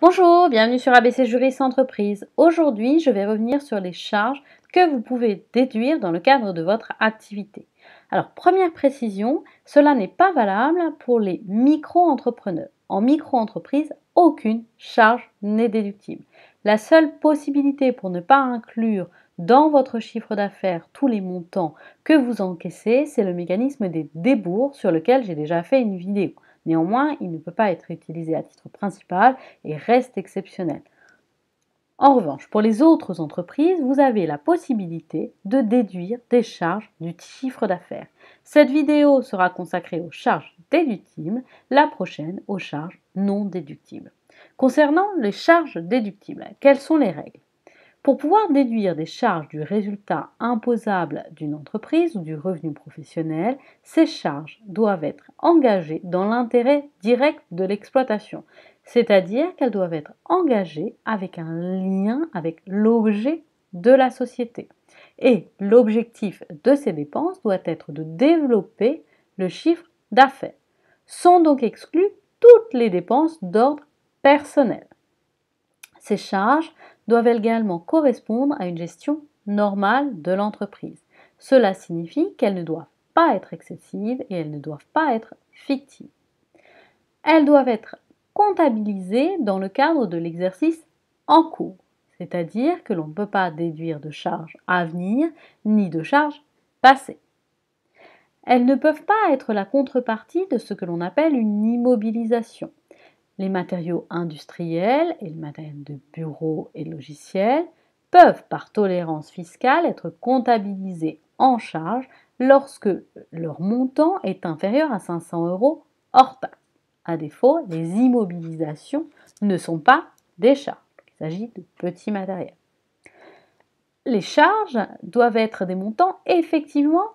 Bonjour, bienvenue sur ABC Juriste Entreprise. Aujourd'hui, je vais revenir sur les charges que vous pouvez déduire dans le cadre de votre activité. Alors, première précision, cela n'est pas valable pour les micro-entrepreneurs. En micro-entreprise, aucune charge n'est déductible. La seule possibilité pour ne pas inclure dans votre chiffre d'affaires tous les montants que vous encaissez, c'est le mécanisme des débours sur lequel j'ai déjà fait une vidéo. Néanmoins, il ne peut pas être utilisé à titre principal et reste exceptionnel. En revanche, pour les autres entreprises, vous avez la possibilité de déduire des charges du chiffre d'affaires. Cette vidéo sera consacrée aux charges déductibles, la prochaine aux charges non déductibles. Concernant les charges déductibles, quelles sont les règles ? Pour pouvoir déduire des charges du résultat imposable d'une entreprise ou du revenu professionnel, ces charges doivent être engagées dans l'intérêt direct de l'exploitation, c'est-à-dire qu'elles doivent être engagées avec un lien avec l'objet de la société. Et l'objectif de ces dépenses doit être de développer le chiffre d'affaires. Sont donc exclues toutes les dépenses d'ordre personnel. Ces charges doivent également correspondre à une gestion normale de l'entreprise. Cela signifie qu'elles ne doivent pas être excessives et elles ne doivent pas être fictives. Elles doivent être comptabilisées dans le cadre de l'exercice en cours, c'est-à-dire que l'on ne peut pas déduire de charges à venir ni de charges passées. Elles ne peuvent pas être la contrepartie de ce que l'on appelle une immobilisation. Les matériaux industriels et le matériel de bureau et logiciels peuvent, par tolérance fiscale, être comptabilisés en charge lorsque leur montant est inférieur à 500 € hors taxe. À défaut, les immobilisations ne sont pas des charges. Il s'agit de petits matériels. Les charges doivent être des montants effectivement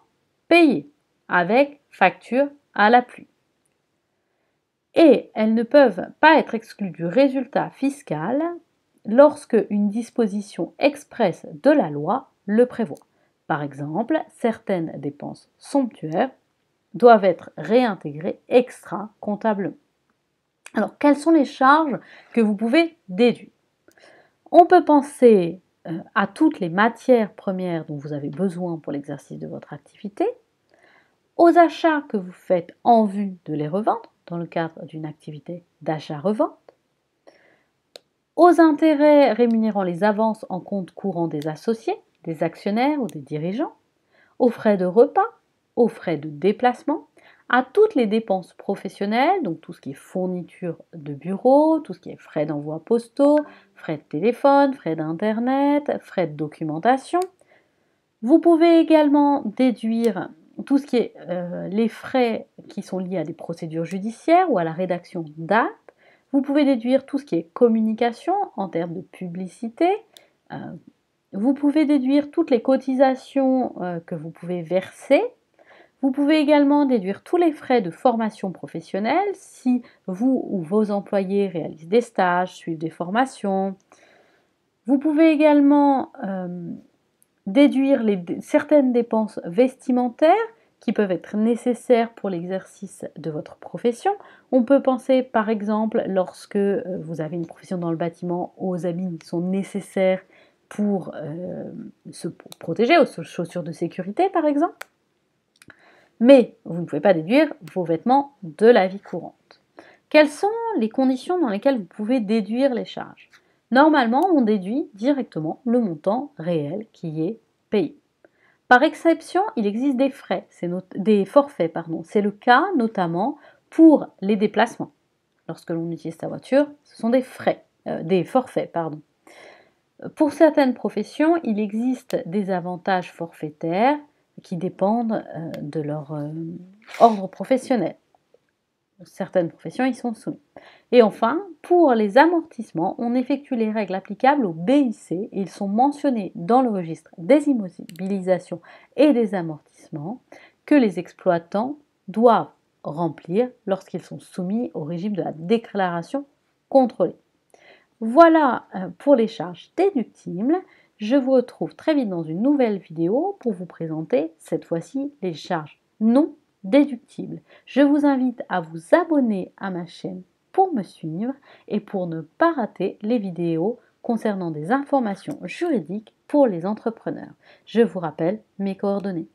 payés avec facture à l'appui. Et elles ne peuvent pas être exclues du résultat fiscal lorsque une disposition expresse de la loi le prévoit. Par exemple, certaines dépenses somptuaires doivent être réintégrées extra-comptablement. Alors, quelles sont les charges que vous pouvez déduire ? On peut penser à toutes les matières premières dont vous avez besoin pour l'exercice de votre activité, aux achats que vous faites en vue de les revendre, dans le cadre d'une activité d'achat-revente, aux intérêts rémunérant les avances en compte courant des associés, des actionnaires ou des dirigeants, aux frais de repas, aux frais de déplacement, à toutes les dépenses professionnelles, donc tout ce qui est fourniture de bureau, tout ce qui est frais d'envoi postaux, frais de téléphone, frais d'internet, frais de documentation. Vous pouvez également déduire tout ce qui est les frais qui sont liés à des procédures judiciaires ou à la rédaction d'actes. Vous pouvez déduire tout ce qui est communication en termes de publicité. Vous pouvez déduire toutes les cotisations que vous pouvez verser. Vous pouvez également déduire tous les frais de formation professionnelle si vous ou vos employés réalisent des stages, suivent des formations. Vous pouvez également déduire certaines dépenses vestimentaires qui peuvent être nécessaires pour l'exercice de votre profession. On peut penser par exemple, lorsque vous avez une profession dans le bâtiment, aux habits qui sont nécessaires pour se protéger, aux chaussures de sécurité par exemple. Mais vous ne pouvez pas déduire vos vêtements de la vie courante. Quelles sont les conditions dans lesquelles vous pouvez déduire les charges ? Normalement, on déduit directement le montant réel qui est payé. Par exception, il existe des des forfaits. C'est le cas notamment pour les déplacements. Lorsque l'on utilise sa voiture, ce sont des forfaits. Pour certaines professions, il existe des avantages forfaitaires qui dépendent de leur ordre professionnel. Certaines professions y sont soumises. Et enfin, pour les amortissements, on effectue les règles applicables au BIC et ils sont mentionnés dans le registre des immobilisations et des amortissements que les exploitants doivent remplir lorsqu'ils sont soumis au régime de la déclaration contrôlée. Voilà pour les charges déductibles. Je vous retrouve très vite dans une nouvelle vidéo pour vous présenter cette fois-ci les charges non déductibles. Je vous invite à vous abonner à ma chaîne pour me suivre et pour ne pas rater les vidéos concernant des informations juridiques pour les entrepreneurs. Je vous rappelle mes coordonnées.